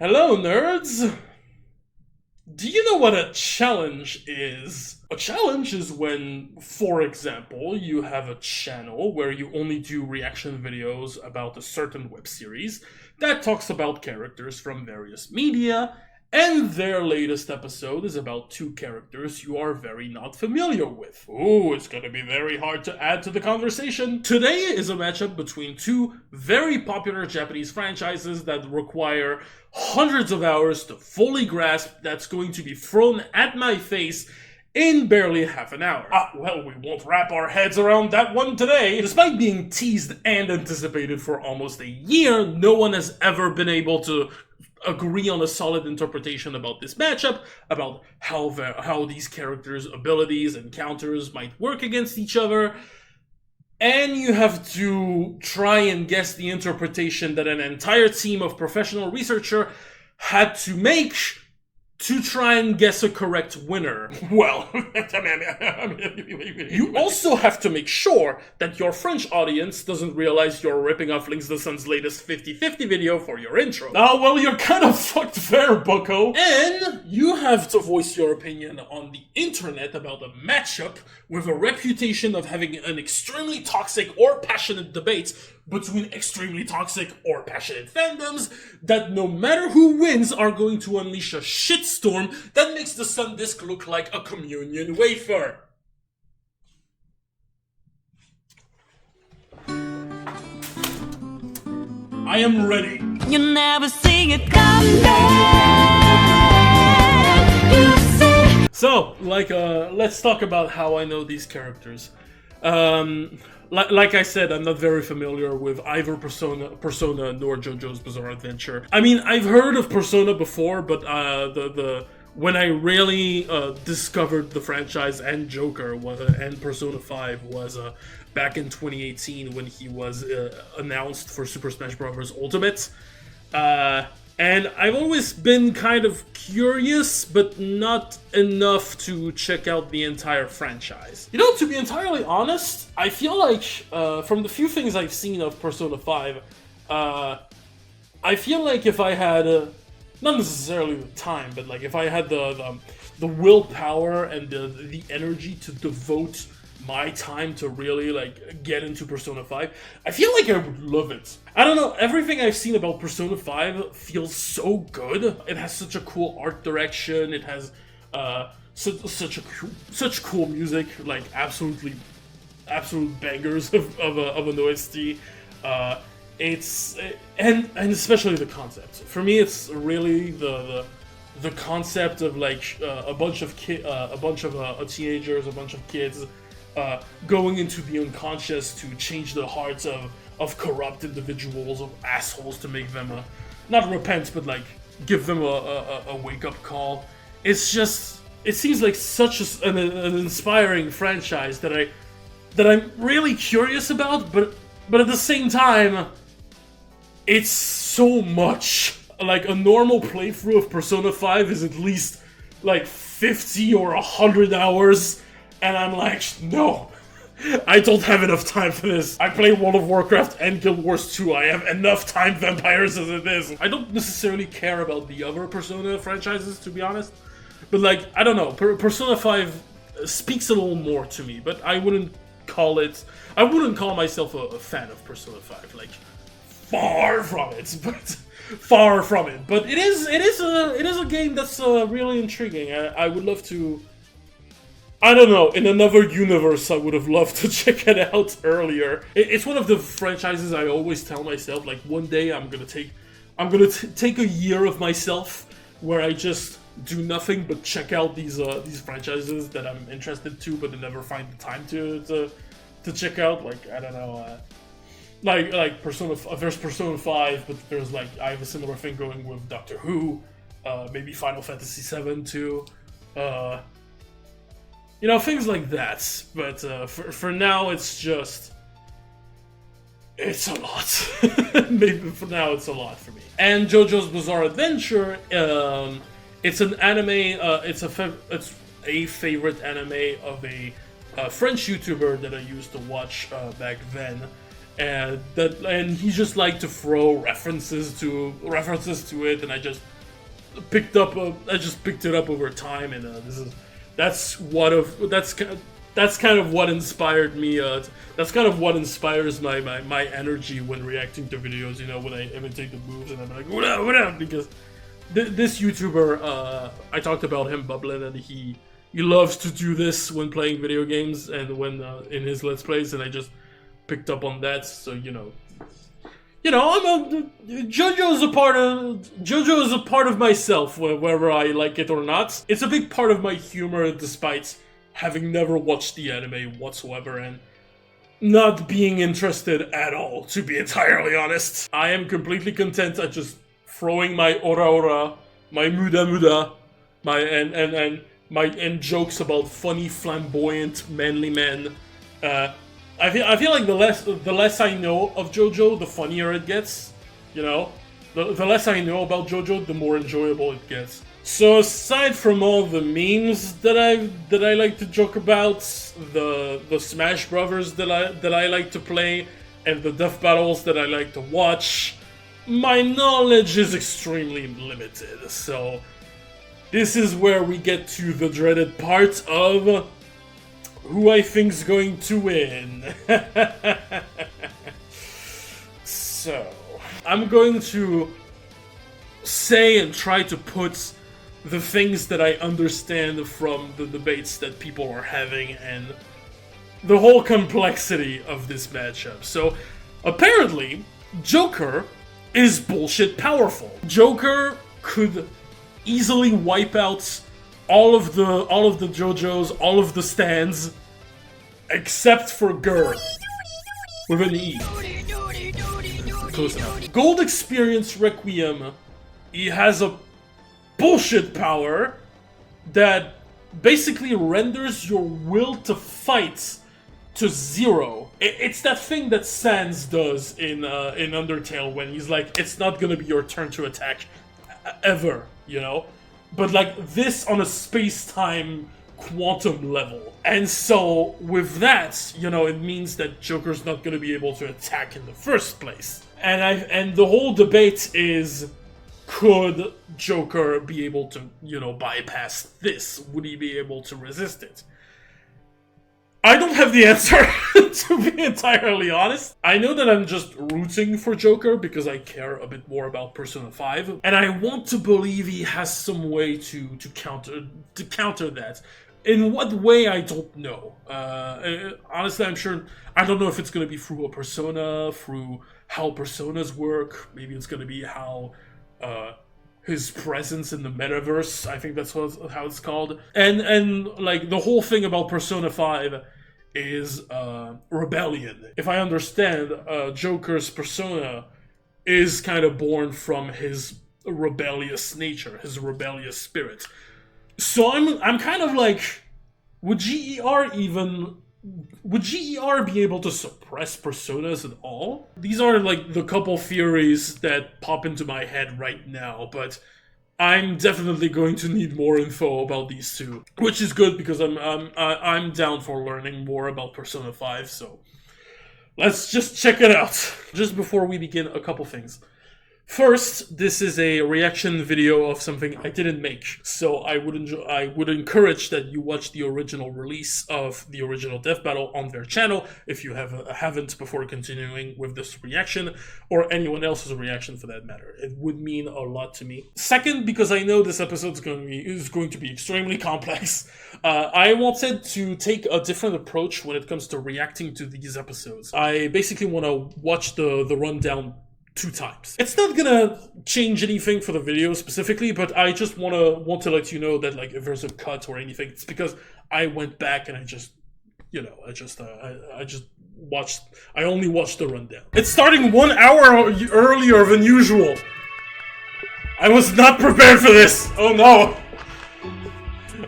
Hello, nerds! Do you know what a challenge is? A challenge is when, for example, you have a channel where you only do reaction videos about a certain web series that talks about characters from various media, and their latest episode is about two characters you are very not familiar with. Ooh, it's gonna be very hard to add to the conversation. Today is a matchup between two very popular Japanese franchises that require hundreds of hours to fully grasp that's going to be thrown at my face in barely half an hour. Well, we won't wrap our heads around that one today. Despite being teased and anticipated for almost a year, no one has ever been able to agree on a solid interpretation about this matchup, about how these characters' abilities and counters might work against each other. And you have to try and guess the interpretation that an entire team of professional researchers had to make to try and guess a correct winner. Well, you also have to make sure that your French audience doesn't realize you're ripping off Links the Sun's latest 50-50 video for your intro. Well, you're kind of fucked there, bucko. And you have to voice your opinion on the internet about a matchup with a reputation of having an extremely toxic or passionate debate between extremely toxic or passionate fandoms that no matter who wins are going to unleash a shitstorm that makes the Sun Disk look like a communion wafer. I am ready. You never see it coming. So, let's talk about how I know these characters. Like I said, I'm not very familiar with either Persona nor Jojo's Bizarre Adventure. I mean, I've heard of Persona before, but when I really discovered the franchise and Joker and Persona 5 was back in 2018 when he was announced for Super Smash Bros. Ultimate. And I've always been kind of curious, but not enough to check out the entire franchise. You know, to be entirely honest, I feel like, from the few things I've seen of Persona 5, I feel like if I had, not necessarily the time, but like if I had the willpower and the energy to devote my time to really get into Persona 5, I feel like I would love it. I don't know, everything I've seen about Persona 5 feels so good. It has such a cool art direction, it has such cool music, like absolute bangers of an OST. And especially the concept. For me, it's really the concept of a bunch of teenagers, a bunch of kids going into the unconscious to change the hearts of corrupt individuals, of assholes, to make them not repent, but give them a wake-up call. It seems like such an inspiring franchise that I'm really curious about, but at the same time, it's so much. Like, a normal playthrough of Persona 5 is at least 50 or 100 hours. And I'm like, no, I don't have enough time for this. I play World of Warcraft and Guild Wars 2. I have enough time vampires as it is. I don't necessarily care about the other Persona franchises, to be honest. But I don't know, Persona 5 speaks a little more to me, but I wouldn't call myself a fan of Persona 5. Far from it, but far from it. But it is a game that's really intriguing. I would love to. I don't know, in another universe I would have loved to check it out earlier. It's one of the franchises I always tell myself, one day I'm gonna take a year of myself where I just do nothing but check out these franchises that I'm interested to, but I never find the time to check out. I don't know, Persona. There's Persona 5, but there's I have a similar thing going with Doctor Who, maybe Final Fantasy 7 too. You know, things like that, but for now it's a lot. Maybe for now it's a lot for me. And JoJo's Bizarre Adventure, it's an anime, it's a favorite anime of a French YouTuber that I used to watch back then. And he just liked to throw references to it, and I just picked up. I just picked it up over time, and that's kind of what inspired me. That's kind of what inspires my energy when reacting to videos. You know, when I imitate the moves and I'm like, what up? Because this YouTuber, I talked about him, Bublin, and he loves to do this when playing video games and when in his Let's Plays, and I just picked up on that. So Jojo is a part of myself, whether I like it or not. It's a big part of my humor, despite having never watched the anime whatsoever and not being interested at all, to be entirely honest. I am completely content at just throwing my ora, my muda, and jokes about funny, flamboyant, manly men. I feel like the less I know of Jojo, the funnier it gets. You know, the less I know about Jojo, the more enjoyable it gets. So aside from all the memes that I like to joke about, the Smash Brothers that I like to play, and the death battles that I like to watch, my knowledge is extremely limited. So this is where we get to the dreaded part of who I think's going to win. So I'm going to say and try to put the things that I understand from the debates that people are having and the whole complexity of this matchup. So apparently, Joker is bullshit powerful. Joker could easily wipe out all of the JoJos, all of the stands, except for Gur with an E. Close enough. Gold Experience Requiem, he has a bullshit power that basically renders your will to fight to 0. It's that thing that Sans does in Undertale when he's like, it's not gonna be your turn to attack ever, you know? But like this on a space-time quantum level. And so with that, you know, it means that Joker's not gonna be able to attack in the first place. And the whole debate is, could Joker be able to, you know, bypass this? Would he be able to resist it? I don't have the answer, to be entirely honest. I know that I'm just rooting for Joker because I care a bit more about Persona 5, and I want to believe he has some way to counter that. In what way, I don't know. Honestly, I don't know if it's going to be through a persona, through how personas work. Maybe it's going to be how his presence in the metaverse, I think that's how it's called. And like the whole thing about Persona 5 is rebellion. If I understand, Joker's persona is kind of born from his rebellious nature, his rebellious spirit. So I'm kind of like, would GER be able to suppress personas at all? These are like the couple theories that pop into my head right now, but I'm definitely going to need more info about these two, which is good because I'm down for learning more about Persona 5. So let's just check it out. Just before we begin, a couple things. First, this is a reaction video of something I didn't make, so I would encourage that you watch the original release of the original Death Battle on their channel if you haven't before continuing with this reaction, or anyone else's reaction for that matter. It would mean a lot to me. Second, because I know this episode is going to be extremely complex, I wanted to take a different approach when it comes to reacting to these episodes. I basically want to watch the rundown 2 times. It's not gonna change anything for the video specifically, but I just want to let you know that like if there's a cut or anything, it's because I went back and I only watched the rundown. It's starting 1 hour earlier than usual. I was not prepared for this. Oh no.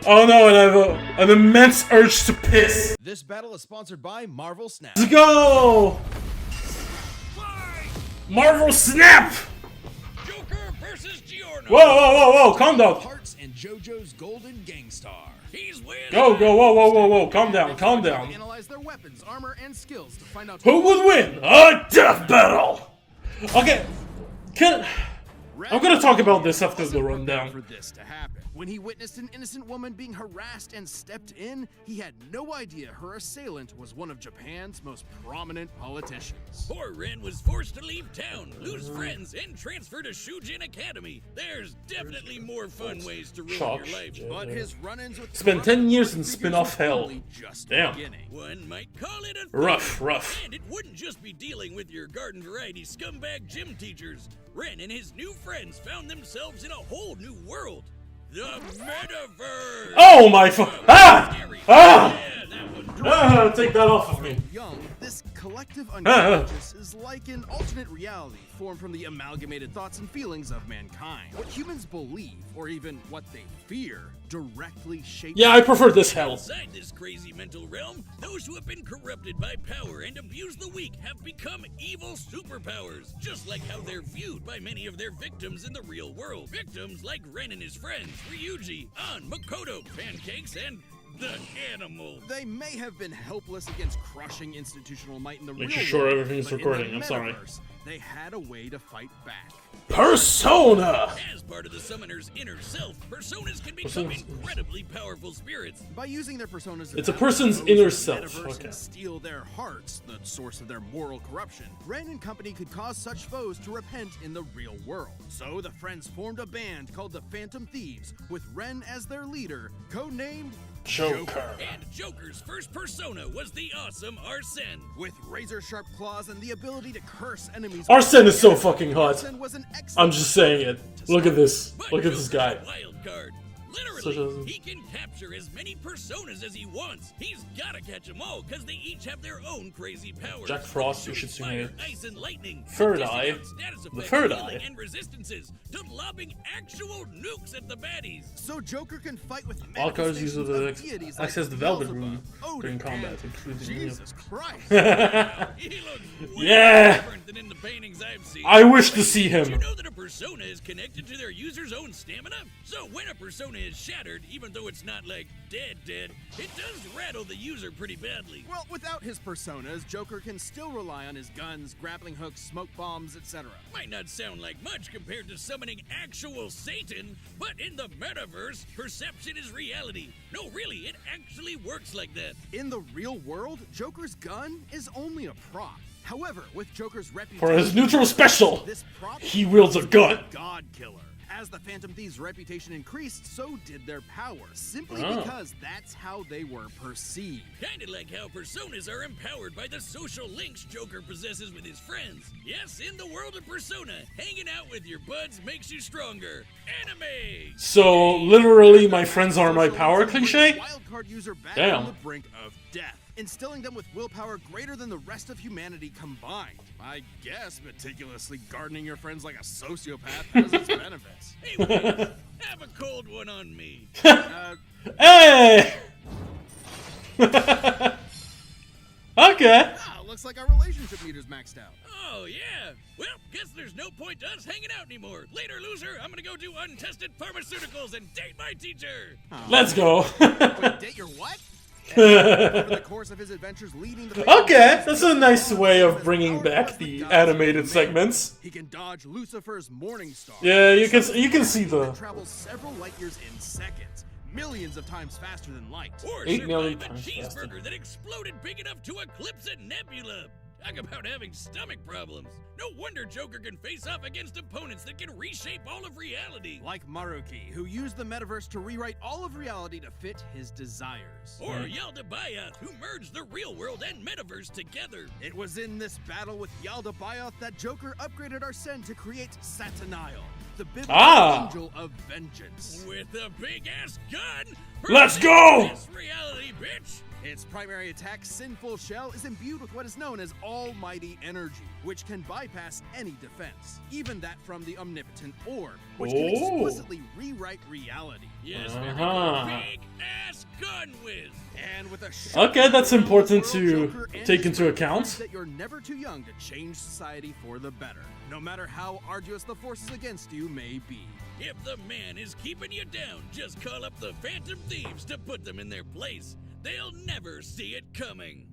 Oh no, and I have an immense urge to piss. This battle is sponsored by Marvel Snap. Let's go! Marvel Snap! Joker versus Giorno. Whoa, calm down. Hearts and Jojo's golden gangstar. He's winning. Go, whoa, calm down. Analyze their weapons, armor, and skills to find out who would win a death battle. Okay, I'm gonna talk about this after the rundown. For this to happen. When he witnessed an innocent woman being harassed and stepped in, he had no idea her assailant was one of Japan's most prominent politicians. Poor Ren was forced to leave town, lose friends, and transfer to Shujin Academy. There's definitely more fun ways to ruin Shock. your life. But his run-ins with Spent 10 years in spin-off hell. Damn. One might call it a Rough, rough. And it wouldn't just be dealing with your garden variety scumbag gym teachers. Ren and his new friends found themselves in a whole new world. The metaverse! Oh my Ah! Ah! Yeah, that one. Ah! Take that off of me. Young, this collective unconscious is like an alternate reality formed from the amalgamated thoughts and feelings of mankind. What humans believe, or even what they fear, directly shapes. Yeah, I prefer this hell. Inside this crazy mental realm, those who have been corrupted by power and abuse the weak have become evil superpowers, just like how they're viewed by many of their victims in the real world. Victims like Ren and his friends, Ryuji, An, Makoto, Pancakes, and the animal. They may have been helpless against crushing institutional might in the real Making sure world, everything's but in recording, the I'm sorry. metaverse, They had a way to fight back. Persona! As part of the summoner's inner self, personas can become incredibly powerful spirits. By using their personas, It's a as person's those inner of the self, metaverse okay. and steal their hearts, the source of their moral corruption. Ren and company could cause such foes to repent in the real world. So the friends formed a band called the Phantom Thieves, with Ren as their leader, codenamed Joker. And Joker's first persona was the awesome Arsene. with razor-sharp claws and the ability to curse enemies. Arsene is so fucking hot. Arsene was an excellent I'm just saying it. Look at this. But Look at this Joker's guy. a wild card. Such Literally, a- he can capture as many personas as he wants. He's gotta catch them all, because they each have their own crazy powers. Jack Frost, From you should shooting see fire, ice and lightning, Third to dishing Eye. out status The effects, Third healing Eye. and resistances, to lobbing actual nukes at the baddies. So Joker can fight with All cards use manifestations the of deities access like the Velvet Beelzebub, Room Odin, during combat, and including Jesus Christ. He looks way Yeah. different than in the paintings I've seen. I wish to see Did you him. know that a persona is connected to their user's own stamina? So when a persona is shattered, even though it's not like dead, it does rattle the user pretty badly. Well, without his personas, Joker can still rely on his guns, grappling hooks, smoke bombs, etc. Might not sound like much compared to summoning actual Satan, but in the metaverse, perception is reality. No, really, it actually works like that. In the real world, Joker's gun is only a prop. However, with Joker's reputation For his neutral special, this prop he wields a gun. God killer. As the Phantom Thieves' reputation increased, so did their power, simply Oh. because that's how they were perceived. Kinda like how personas are empowered by the social links Joker possesses with his friends. Yes, in the world of Persona, hanging out with your buds makes you stronger. Anime! So, literally, my friends are my power cliche? Wildcard user back Damn. on the brink of death, instilling them with willpower greater than the rest of humanity combined. I guess meticulously gardening your friends like a sociopath has its benefits. Hey, wait, have a cold one on me. Hey! Okay. Looks like our relationship meter's maxed out. Oh, yeah. Well, guess there's no point to us hanging out anymore. Later, loser, I'm gonna go do untested pharmaceuticals and date my teacher. Let's go. Wait, date your what? Over the course of his adventures leading the Okay, that's a nice way of bringing back the animated segments. He can dodge Lucifer's Morning Star. Yeah, you can see that the travels several light years in seconds, millions of times faster than light. Or 8 million survive a times faster. cheeseburger that exploded big enough to eclipse a nebula. Talk about having stomach problems. No wonder Joker can face off against opponents that can reshape all of reality. Like Maruki, who used the metaverse to rewrite all of reality to fit his desires. Or Yaldabaoth, who merged the real world and metaverse together. It was in this battle with Yaldabaoth that Joker upgraded Arsene to create Sataniel, the biblical angel of vengeance. With a big-ass gun. Let's go! This reality, bitch. Its primary attack, Sinful Shell, is imbued with what is known as Almighty Energy, which can bypass any defense, even that from the Omnipotent Orb, which can explicitly rewrite reality. Yes, big-ass gun whiz. And with a Okay, that's important to Joker and take his into friends account. prove that you're never too young to change society for the better, no matter how arduous the forces against you may be. If the man is keeping you down, just call up the Phantom Thieves to put them in their place. They'll never see it coming.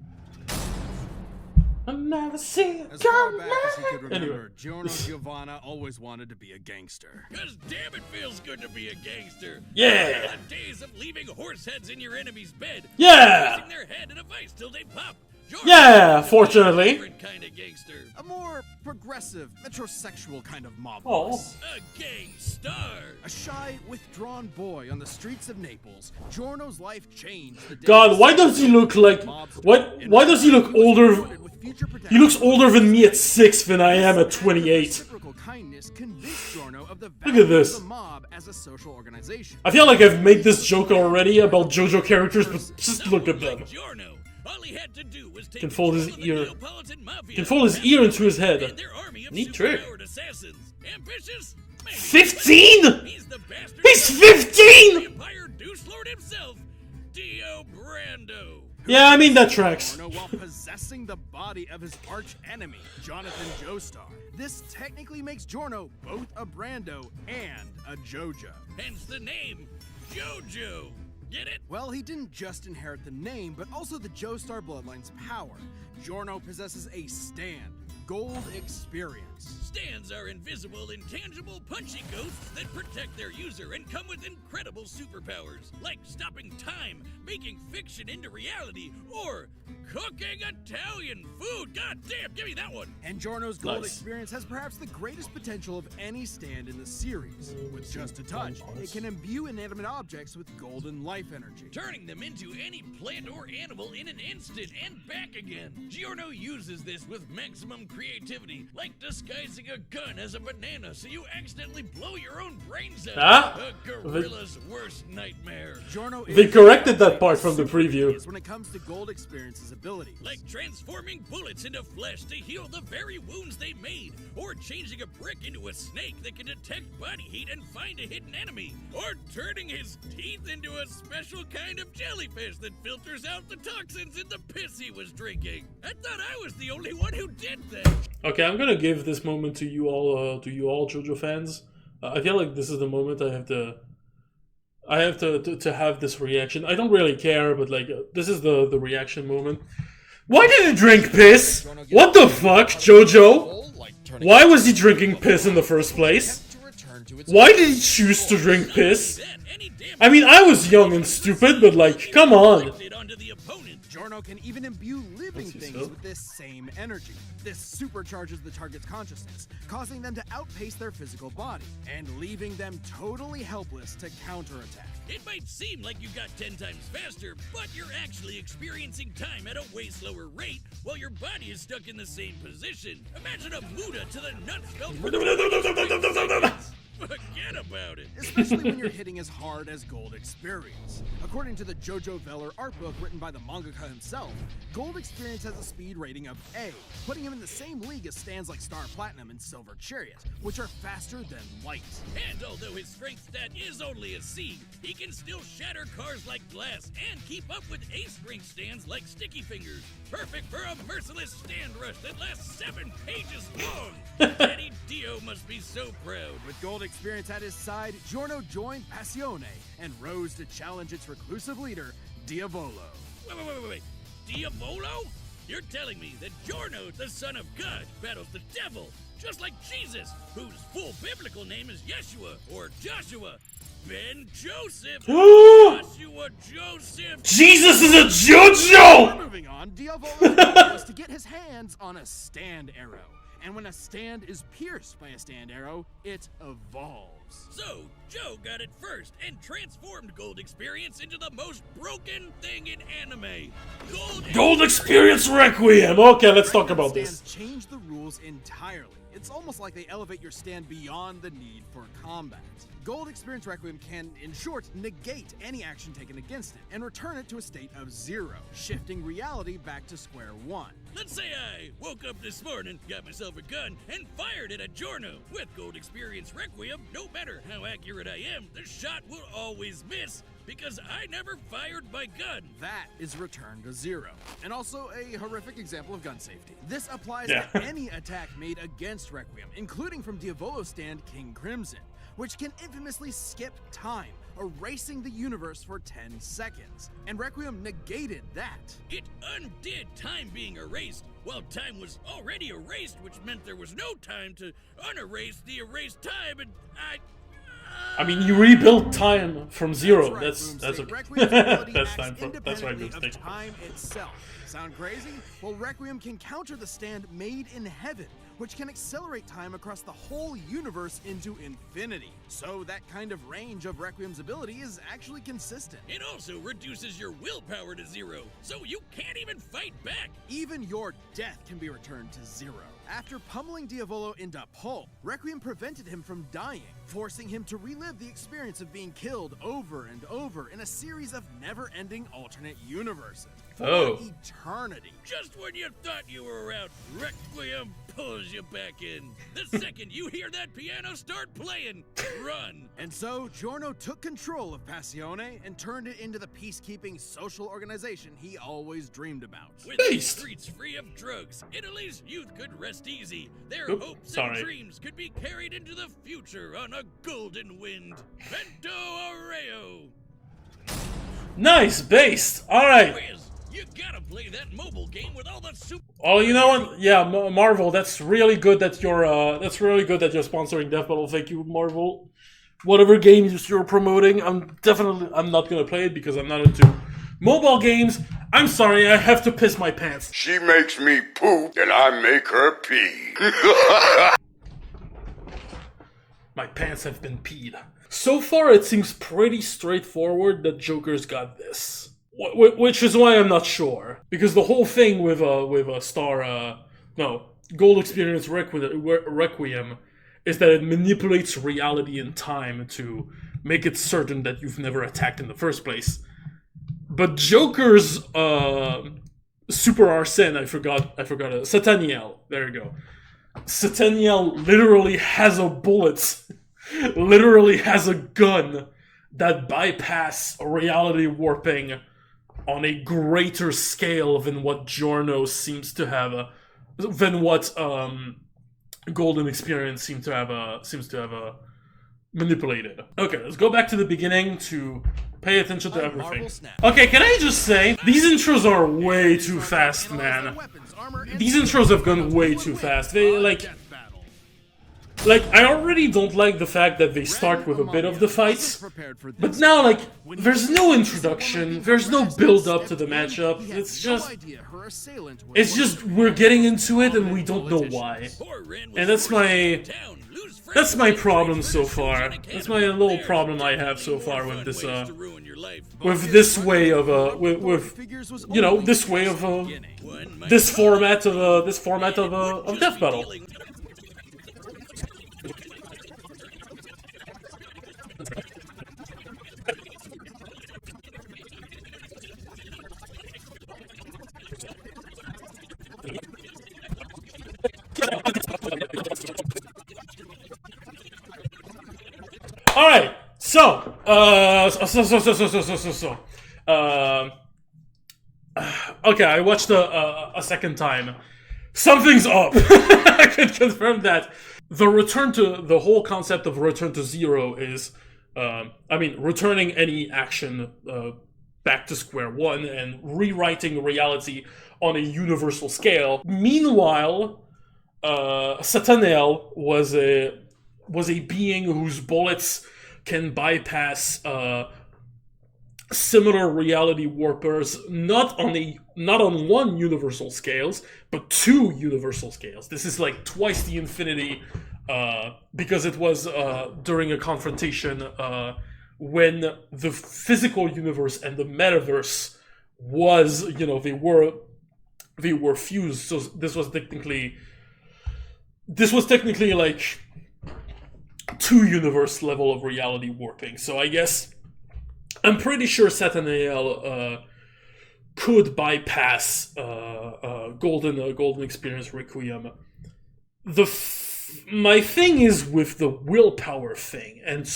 I'll never see it As far come back as he could remember, Anyway. Giorno Giovanna always wanted to be a gangster. Cause damn it feels good to be a gangster. Yeah. The days of leaving horse heads in your enemy's bed. Yeah. Pressing their head in a vice till they pop. Giorno Yeah, is a fortunately. different kind of gangster. A more progressive, metrosexual kind of mob Oh. boss. A gangstar. A shy, withdrawn boy on the streets of Naples, Giorno's life changed the day God, why does he look like... Why does he look older... He looks older than me at 6 than I am at 28. Reciprocal kindness convinced Giorno of the Look value at this. of the mob as a social organization. I feel like I've made this joke already about JoJo characters, but just look at them. Like Giorno, all he had to do was take Can fold his control of the ear. Neapolitan mafia Can fold his ear into his head. and their army of Neat trick. superpowered assassins. Ambitious? Maybe. 15? He's the bastard. He's 15? Empire Deuce Lord himself, Dio Brando. Yeah, I mean, that tracks. Giorno while possessing the body of his arch enemy, Jonathan Joestar. This technically makes Giorno both a Brando and a Jojo. Hence the name, Jojo. Get it? Well, he didn't just inherit the name, but also the Joestar bloodline's power. Giorno possesses a stand, gold experience. Stands are invisible, intangible, punchy ghosts that protect their user and come with incredible superpowers, like stopping time, making fiction into reality, or cooking Italian food. God damn, give me that one. And Giorno's gold Nice. experience has perhaps the greatest potential of any stand in the series. With just a touch, it can imbue inanimate objects with golden life energy. Turning them into any plant or animal in an instant and back again. Giorno uses this with maximum creativity, like disguising a gun as a banana so you accidentally blow your own brains out. Ah? A gorilla's worst nightmare. Giorno They is corrected that part from the preview. when it comes to gold experience's abilities. Like transforming bullets into flesh to heal the very wounds they made, or changing a brick into a snake that can detect body heat and find a hidden enemy, or turning his teeth into a special kind of jellyfish that filters out the toxins in the piss he was drinking. I thought I was the only one who did that. Okay, I'm gonna give this moment to you all JoJo fans. I feel like this is the moment I have to have this reaction. I don't really care, but like this is the reaction moment. Why did he drink piss? What the fuck, JoJo? Why was he drinking piss in the first place? Why did he choose to drink piss? That any damn I mean, I was young and stupid, but like, come on. inflicted onto the opponent. Giorno can even imbue living Let's see things so. with this same energy. This supercharges the target's consciousness, causing them to outpace their physical body, and leaving them totally helpless to counterattack. It might seem like you got 10 times faster, but you're actually experiencing time at a way slower rate while your body is stuck in the same position. Imagine a Muda to the nutshell. Forget about it. Especially when you're hitting as hard as Gold Experience. According to the Jojo Veller art book written by the mangaka himself, Gold Experience has a speed rating of A, putting him in the same league as stands like Star Platinum and Silver Chariot, which are faster than light. And although his strength stat is only a C, he can still shatter cars like glass and keep up with A-string stands like Sticky Fingers. Perfect for a merciless stand rush that lasts 7 pages long. Daddy Dio must be so proud. With Gold Experience at his side, Giorno joined Passione and rose to challenge its reclusive leader, Diavolo. Wait. Diavolo? You're telling me that Giorno, the son of God, battles the devil, just like Jesus, whose full biblical name is Yeshua, or Joshua. Ben Joseph. Joshua Joseph. Jesus is a JoJo! Moving on, Diavolo's goal was to get his hands on a stand arrow. And when a stand is pierced by a stand arrow, it evolves. So, Joe got it first and transformed Gold Experience into the most broken thing in anime. Gold Experience Requiem! Okay, let's talk about Stands this. change the rules entirely. It's almost like they elevate your stand beyond the need for combat. Gold Experience Requiem can, in short, negate any action taken against it and return it to a state of 0, shifting reality back to square one. Let's say I woke up this morning, got myself a gun, and fired it at Giorno. With Gold Experience Requiem, no matter how accurate I am, the shot will always miss because I never fired my gun. That is returned to 0. And also a horrific example of gun safety. This applies Yeah. to any attack made against Requiem, including from Diavolo's stand King Crimson, which can infamously skip time, erasing the universe for 10 seconds. And Requiem negated that. It undid time being erased, while time was already erased, which meant there was no time to unerase the erased time, and I mean, you rebuild time from zero. Right, That's Boomstick. okay. Requiem's ability That's acts time for that's right, independently Boomstick. of time itself. Sound crazy? Well, Requiem can counter the stand made in heaven, which can accelerate time across the whole universe into infinity. So that kind of range of Requiem's ability is actually consistent. it also reduces your willpower to 0, so you can't even fight back. Even your death can be returned to 0. After pummeling Diavolo into pulp, Requiem prevented him from dying, forcing him to relive the experience of being killed over and over in a series of never-ending alternate universes. For eternity. Just when you thought you were out, Requiem pulls you back in. The second you hear that piano start playing, run. And so, Giorno took control of Passione and turned it into the peacekeeping social organization he always dreamed about. With Based. the streets free of drugs, Italy's youth could rest easy. Their Oop, hopes sorry. and dreams could be carried into the future on a golden wind. Vento Areo. Nice, based. All right. Whiz, you gotta play that mobile game with all the super. Oh, you know what? Yeah, Marvel. That's really good that you're. That's really good that you're sponsoring Death Battle. Thank you, Marvel. Whatever games you're promoting, I'm not gonna play it because I'm not into mobile games. I'm sorry, I have to piss my pants. She makes me poop, and I make her pee. My pants have been peed. So far, it seems pretty straightforward that Joker's got this. Which is why I'm not sure. Because the whole thing with Gold Experience Requiem is that it manipulates reality and time to make it certain that you've never attacked in the first place. But Joker's Super Arsene, I forgot Sataniel. There you go. Sataniel literally has a bullet, literally has a gun that bypass reality warping on a greater scale than what Giorno seems to have, than what Golden Experience seems to have manipulated. Okay, let's go back to the beginning to pay attention to everything. Okay, can I just say, these intros are way too fast, man. These intros have gone way too fast. They, like, I already don't like the fact that they start with a bit of the fights, but now, like, there's no introduction, there's no build-up to the matchup, it's just, we're getting into it and we don't know why. And that's my problem so far. That's my little problem I have so far with this, this way of, this format of Death Battle. Alright, so, okay, I watched a second time. Something's up. I can confirm that. The whole concept of return to zero is, returning any action back to square one and rewriting reality on a universal scale. Meanwhile, Sataniel was a being whose bullets can bypass similar reality warpers, not on one universal scales, but 2 universal scales. This is like twice the infinity, because it was during a confrontation when the physical universe and the metaverse was, they were fused. So this was technically like 2 universe level of reality warping. So I guess I'm pretty sure Sataniel could bypass Golden Experience Requiem. My thing is with the willpower thing and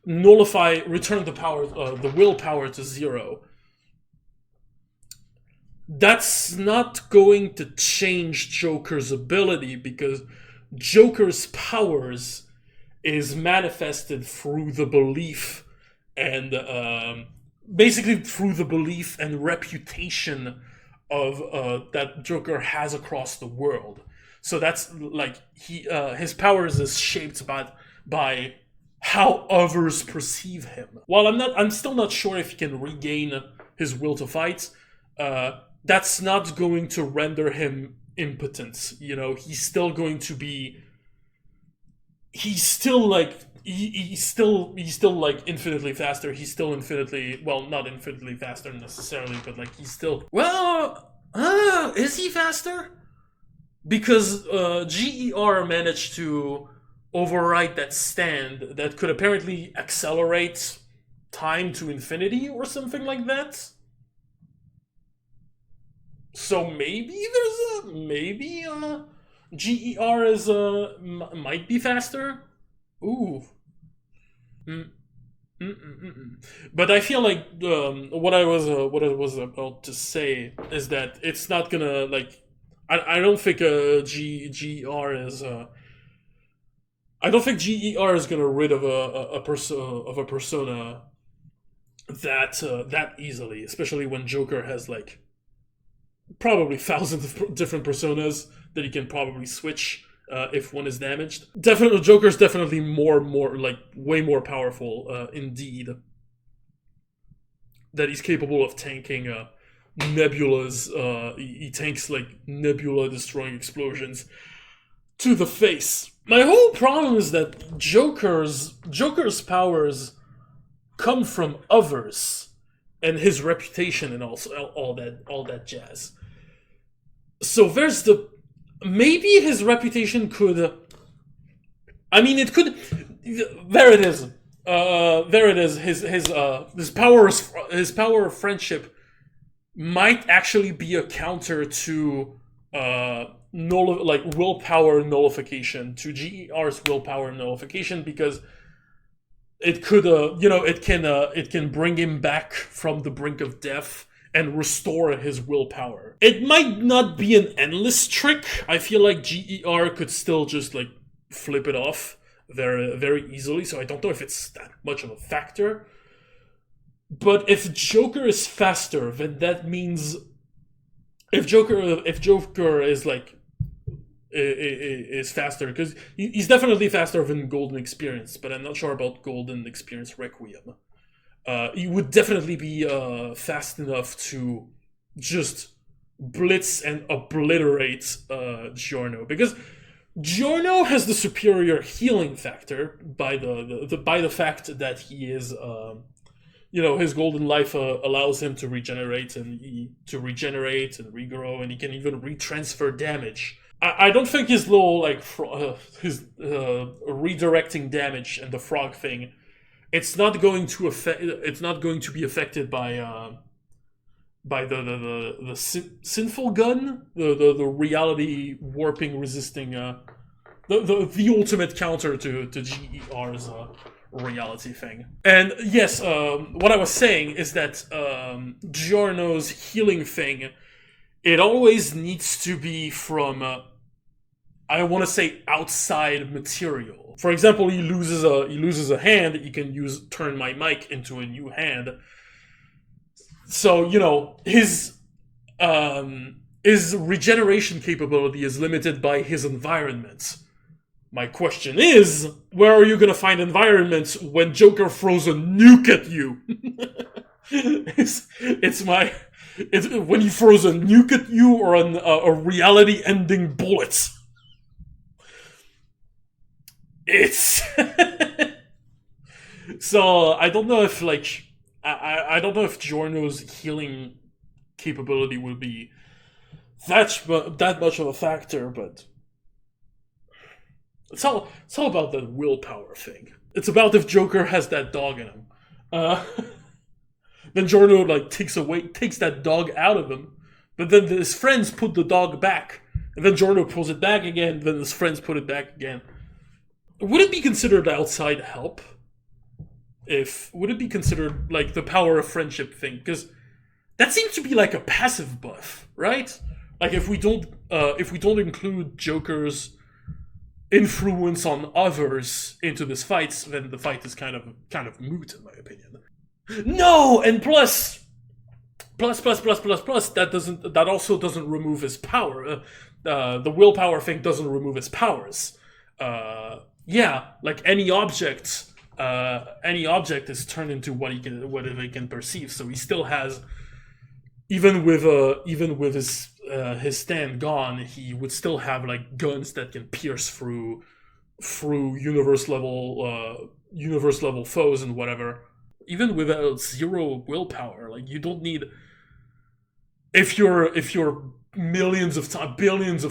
return the willpower to 0. That's not going to change Joker's ability because Joker's powers is manifested through the belief and basically through the belief and reputation of that Joker has across the world. So that's like his powers is shaped by how others perceive him. While I'm still not sure if he can regain his will to fight. That's not going to render him impotent. You know, he's still going to be. He's still like he's still like infinitely faster. He's still infinitely, well, not infinitely faster necessarily, but like he's still, well, is he faster? Because GER managed to override that stand that could apparently accelerate time to infinity or something like that. So maybe GER is might be faster. Ooh. But I feel like what I was about to say is that it's not gonna like I don't think GER is I don't think GER is gonna rid of a persona that easily, especially when Joker has like probably thousands of different personas that he can probably switch if one is damaged. Definitely, Joker's definitely more like way more powerful indeed. That he's capable of tanking nebulas. He tanks like nebula destroying explosions to the face. My whole problem is that Joker's powers come from others and his reputation and also all that jazz. So there's maybe his reputation could. I mean, it could. There it is. There it is. His power of friendship might actually be a counter to willpower nullification, to GER's willpower nullification, because it could it can bring him back from the brink of death and restore his willpower. It might not be an endless trick. I feel like GER could still just like flip it off very, very easily, so I don't know if it's that much of a factor. But if Joker is faster, then that means if Joker is like is faster, because he's definitely faster than Golden Experience, but I'm not sure about Golden Experience Requiem. He would definitely be fast enough to just blitz and obliterate Giorno, because Giorno has the superior healing factor by the fact that he is his golden life allows him to regenerate and regrow, and he can even retransfer damage. I don't think his little like his redirecting damage and the frog thing, it's not going to be affected by the sinful gun, the reality warping resisting the ultimate counter to GER's reality thing. And yes, what I was saying is that Giorno's healing thing, it always needs to be from I want to say outside material. For example, he loses a hand, he can turn my mic into a new hand. So, his regeneration capability is limited by his environment. My question is, where are you gonna find environments when Joker throws a nuke at you? it's when he throws a nuke at you, or a reality-ending bullet. It's so I don't know if I don't know if Giorno's healing capability would be that much of a factor, but it's all about the willpower thing. It's about if Joker has that dog in him. Then Giorno takes that dog out of him, but then his friends put the dog back, and then Giorno pulls it back again. Then his friends put it back again. Would it be considered outside help? Would it be considered like the power of friendship thing? Because that seems to be like a passive buff, right? Like if we don't include Joker's influence on others into this fight, then the fight is kind of moot, in my opinion. No, and plus, plus, that also doesn't remove his power. The willpower thing doesn't remove his powers. Yeah, like any object is turned into whatever he can perceive. So he still has, even with his stand gone, he would still have like guns that can pierce through universe level foes and whatever. Even without zero willpower, like you don't need. If you're billions of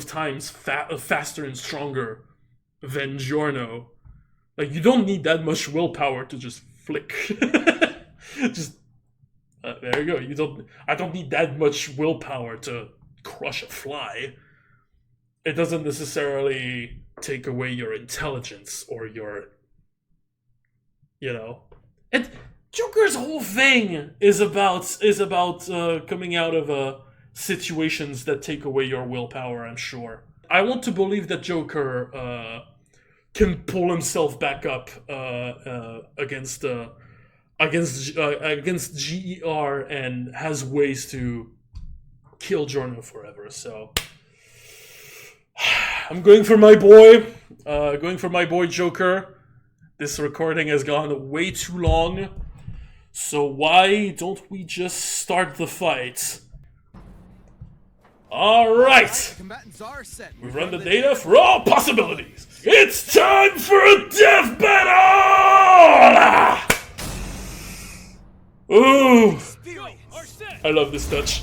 times faster and stronger than Giorno, like you don't need that much willpower to just flick. Just there you go. I don't need that much willpower to crush a fly. It doesn't necessarily take away your intelligence or your, And Joker's whole thing is about coming out of situations that take away your willpower. I'm sure. I want to believe that Joker can pull himself back up against GER and has ways to kill Giorno forever. So I'm going for my boy Joker. This recording has gone way too long, so why don't we just start the fight? Alright! Combatants are set. We've run the data for all possibilities. It's time for a death battle! Ooh! I love this touch.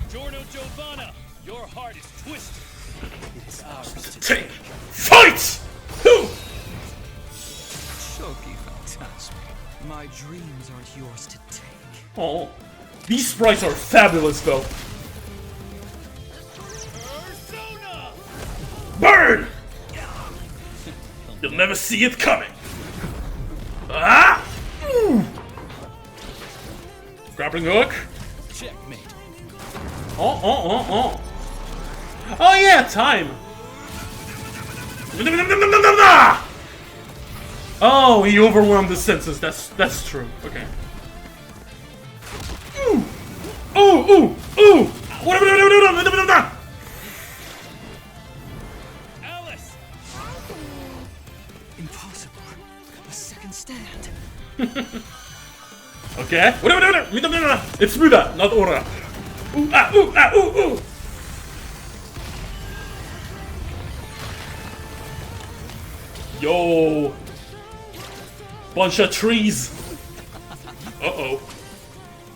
Giorno Giovanna, your heart is twisted. It's ours to Take fight! Shoki Phantasma. My dreams aren't yours to take. Oh, these sprites are fabulous, though. Persona! Burn! You'll never see it coming. Ah! Ooh. Grappling hook. Checkmate. Oh yeah, time. Oh, he overwhelmed the senses. That's true. Okay. Ooh. Alice! Impossible. A second stand. Okay. It's smoother, not aura. Ooh. Yo. Bunch of trees. Uh-oh.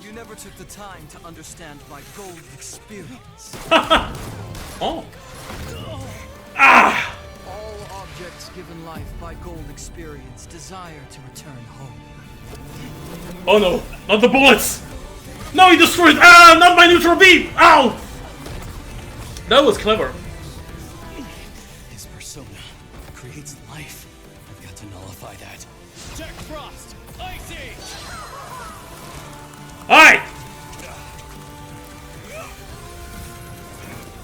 You never took the time to understand my gold experience. Oh. Ah! All objects given life by gold experience desire to return home. Oh no, not the bullets! No, he destroyed. Ah, not my neutral beam! Ow! That was clever. His persona creates life. I've got to nullify that. Jack Frost! Icy! Alright!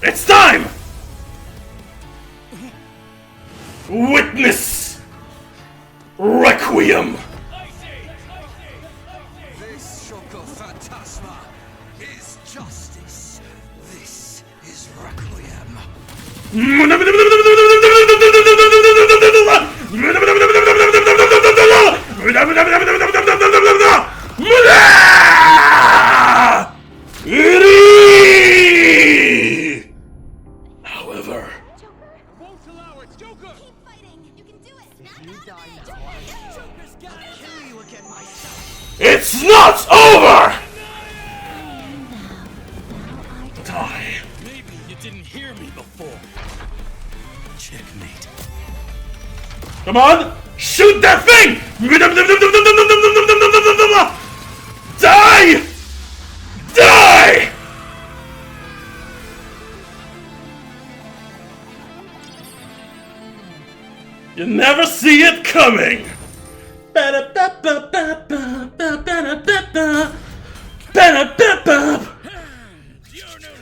It's time! Witness! Requiem! This Shoko Phantasma is justice. This is requiem. However, Won't allow it, Joker! Keep fighting. You can do it. You die now. Joker's got it! Kill you again myself. it's not over! Die. Maybe you didn't hear me before. Checkmate. Come on! Shoot that thing! Die! Die! You never see it coming! Giorno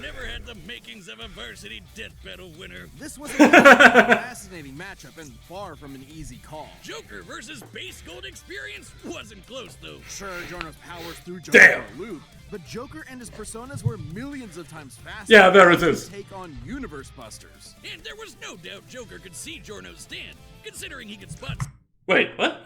never had the makeup makings of a varsity death battle winner. This was a fascinating matchup and far from an easy call. Joker versus Base Gold Experience wasn't close though. Sure, Giorno's powers threw Joker Damn. for a loop, but Joker and his personas were millions of times faster. Yeah, there it is. To take on Universe Busters. And there was no doubt Joker could see Giorno's stand, considering he could spot. Wait, what?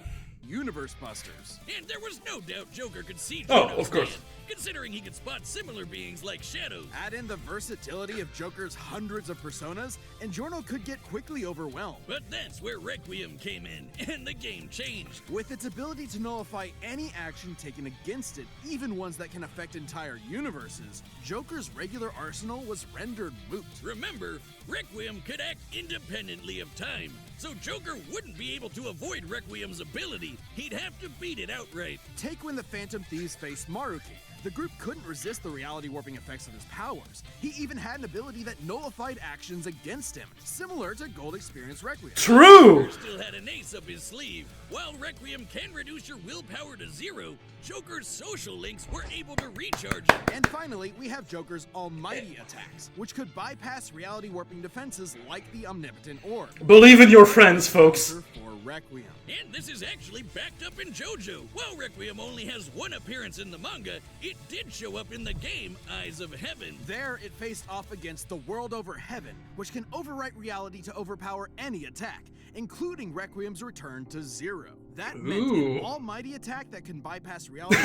Universe Busters. And there was no doubt Joker could see Oh, Giorno's of course. stand, considering he could spot similar beings like shadows. Add in the versatility of Joker's hundreds of personas, and Giorno could get quickly overwhelmed. But that's where Requiem came in, and the game changed. With its ability to nullify any action taken against it, even ones that can affect entire universes, Joker's regular arsenal was rendered moot. Remember, Requiem could act independently of time, so Joker wouldn't be able to avoid Requiem's ability. He'd have to beat it outright. Take when the Phantom Thieves faced Maruki. The group couldn't resist the reality warping effects of his powers. He even had an ability that nullified actions against him, similar to Gold Experience Requiem. True! Joker still had an ace up his sleeve. While Requiem can reduce your willpower to 0, Joker's social links were able to recharge it. And finally, we have Joker's almighty attacks, which could bypass reality warping defenses like the Omnipotent Orb. Believe in your friends, folks. For Requiem. And this is actually backed up in Jojo. While Requiem only has one appearance in the manga, it did show up in the game Eyes of Heaven. There, it faced off against the World Over Heaven, which can overwrite reality to overpower any attack, including Requiem's return to 0. That meant an almighty attack that can bypass reality.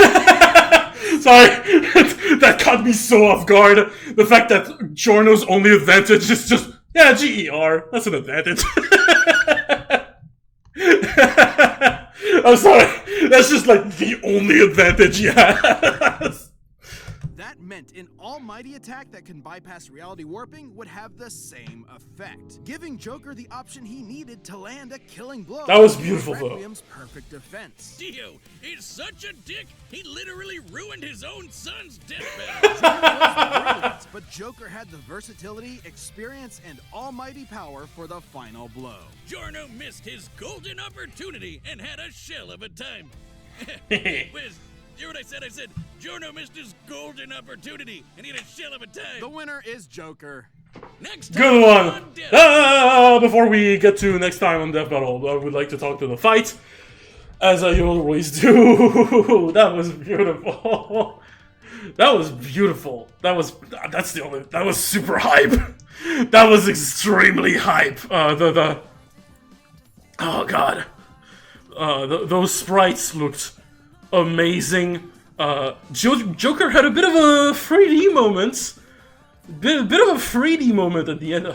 Sorry, that caught me so off guard. The fact that Giorno's only advantage is just, yeah, GER. That's an advantage. I'm sorry. That's just like the only advantage he has. That meant an almighty attack that can bypass reality warping would have the same effect, giving Joker the option he needed to land a killing blow. That was beautiful, though. Requiem's perfect defense. Dio is such a dick, he literally ruined his own son's death battle. Brilliant, but Joker had the versatility, experience, and almighty power for the final blow. Giorno missed his golden opportunity and had a shell of a time. Wiz, hear what I said? I said Giorno missed his golden opportunity and he had a shell of a time. The winner is Joker. Next Good time one. on Death. Before we get to next time on Death Battle, I would like to talk to the fight, as I always do. That was beautiful. That was beautiful. That was super hype. That was extremely hype. Oh god. Those sprites looked amazing. Joker had a bit of a 3D moment. Bit of a 3D moment at the end.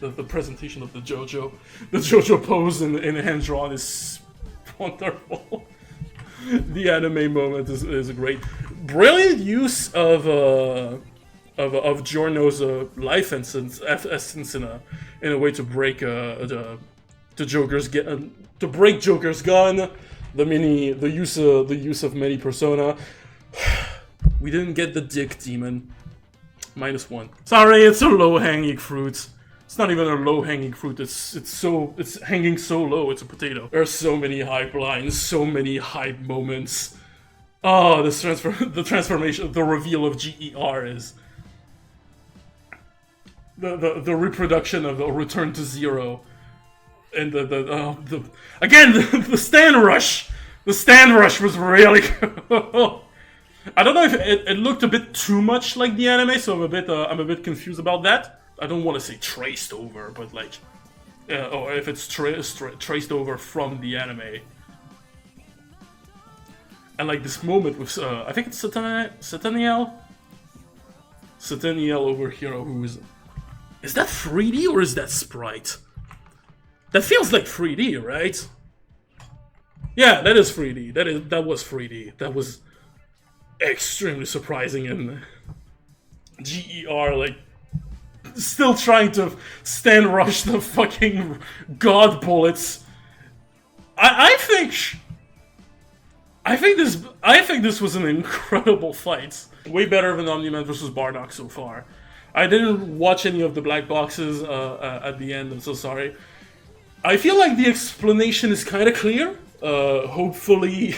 The presentation of the Jojo. The Jojo pose in hand drawn is wonderful. The anime moment is great. Brilliant use of Giorno's life essence in a way to break the Joker's to break Joker's gun. The use of many persona. We didn't get the dick demon. -1. Sorry, it's a low-hanging fruit. It's not even a low-hanging fruit. It's hanging so low. It's a potato. There are so many hype lines, so many hype moments. Oh, the transformation, the reveal of GER is the reproduction of the return to 0, and the stand rush. The stand rush was really cool. I don't know if it looked a bit too much like the anime, so I'm a bit confused about that. I don't want to say traced over, but like, or if it's traced over from the anime. And like this moment with, I think it's Sataniel over here, is that 3D or is that sprite? That feels like 3D, right? Yeah, that is 3D. That was 3D. That was extremely surprising, and GER like still trying to stand rush the fucking god bullets. I think this was an incredible fight. Way better than Omni-Man versus Bardock so far. I didn't watch any of the black boxes at the end. I'm so sorry. I feel like the explanation is kind of clear. Hopefully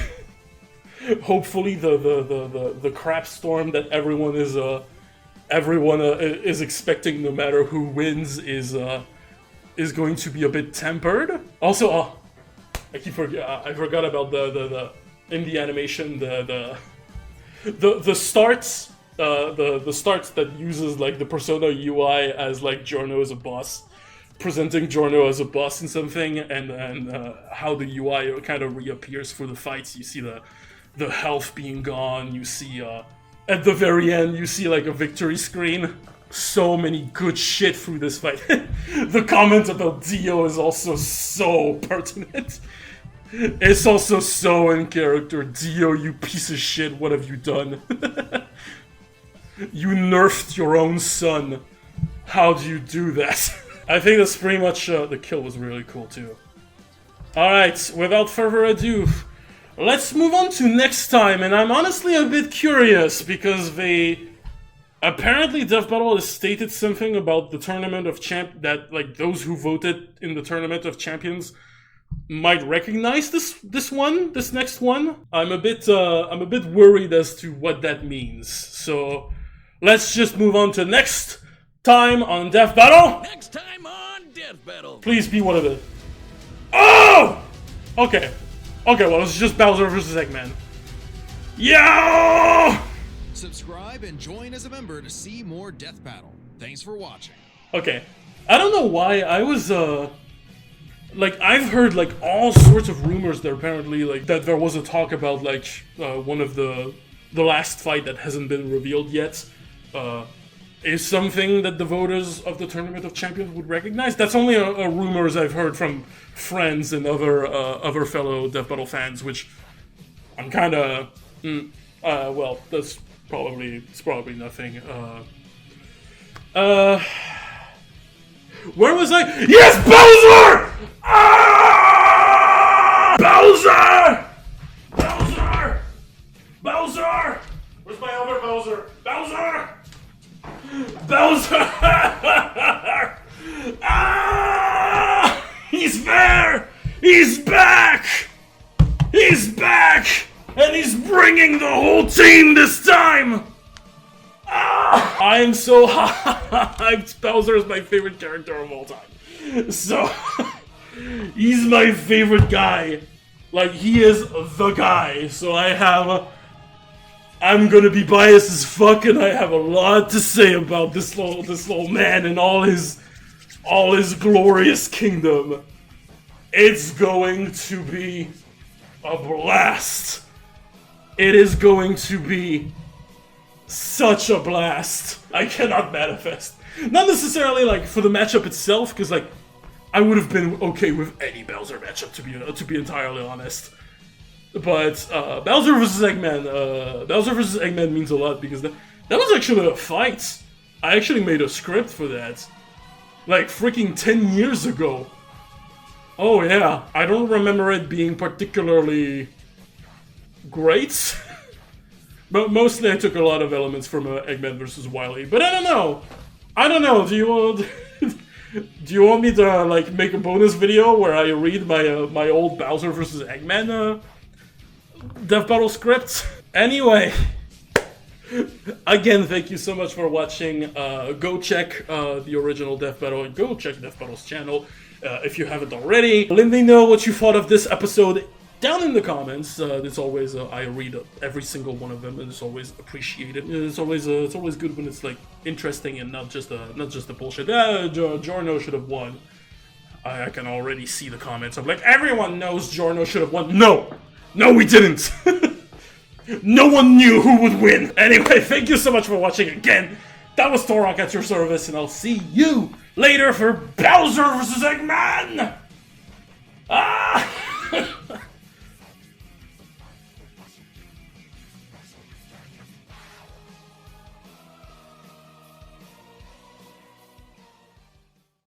the crap storm that everyone is everyone is expecting, no matter who wins, is going to be a bit tempered. Also, I forgot about the in the animation the starts the starts that uses like the Persona UI as like Giorno as a boss, presenting Giorno as a boss in something, and how the UI kind of reappears for the fights. You see the health being gone. You see at the very end you see like a victory screen. So many good shit through this fight. The comment about Dio is also so pertinent. It's also so in character. Dio, you piece of shit, what have you done? You nerfed your own son. How do you do that? I think that's pretty much, the kill was really cool too. Alright, without further ado, let's move on to next time, and I'm honestly a bit curious, because apparently Death Battle has stated something about the Tournament of that like those who voted in the Tournament of Champions might recognize this next one. I'm a bit worried as to what that means. So let's just move on to next time on Death Battle. Next time on Death Battle. Please be one of it. Oh! Okay. Okay, well, it's just Bowser versus Eggman. Yo! Subscribe and join as a member to see more Death Battle. Thanks for watching. Okay. I don't know why I was, like, I've heard, like, all sorts of rumors that apparently, like, that there was a talk about, like, one of the last fight that hasn't been revealed yet, is something that the voters of the Tournament of Champions would recognize. That's only a rumors I've heard from friends and other fellow Death Battle fans, which I'm kind of, well, it's probably nothing. Where was I? Yes, Bowser! Ah! Bowser! Bowser! Bowser! Where's my other Bowser? Bowser! Bowser! Ah! He's there! He's back! He's back! And he's bringing the whole team this time! Ah! I am so hyped. Bowser is my favorite character of all time. So, he's my favorite guy. Like, he is the guy. So I'm gonna be biased as fuck, and I have a lot to say about this little man and all his glorious kingdom. It's going to be a blast. It is going to be such a blast. I cannot manifest. Not necessarily like for the matchup itself, because like I would have been okay with any Bowser matchup to be entirely honest. But Bowser vs. Eggman means a lot because that was actually a fight. I actually made a script for that, like freaking 10 years ago. Oh yeah, I don't remember it being particularly great. But mostly I took a lot of elements from Eggman vs. Wily. But I don't know. Do you want me to like make a bonus video where I read my old Bowser vs. Eggman Death Battle script? Anyway, again, thank you so much for watching. Go check the original Death Battle and go check Death Battle's channel if you haven't already. Let me know what you thought of this episode down in the comments. It's always I read every single one of them, and it's always appreciated. It's always good when it's like interesting and not just a bullshit. Giorno should have won. I can already see the comments. I'm like, everyone knows Giorno should have won. No, we didn't. No one knew who would win. Anyway, thank you so much for watching again. That was Torok at your service, and I'll see you later for Bowser vs. Eggman.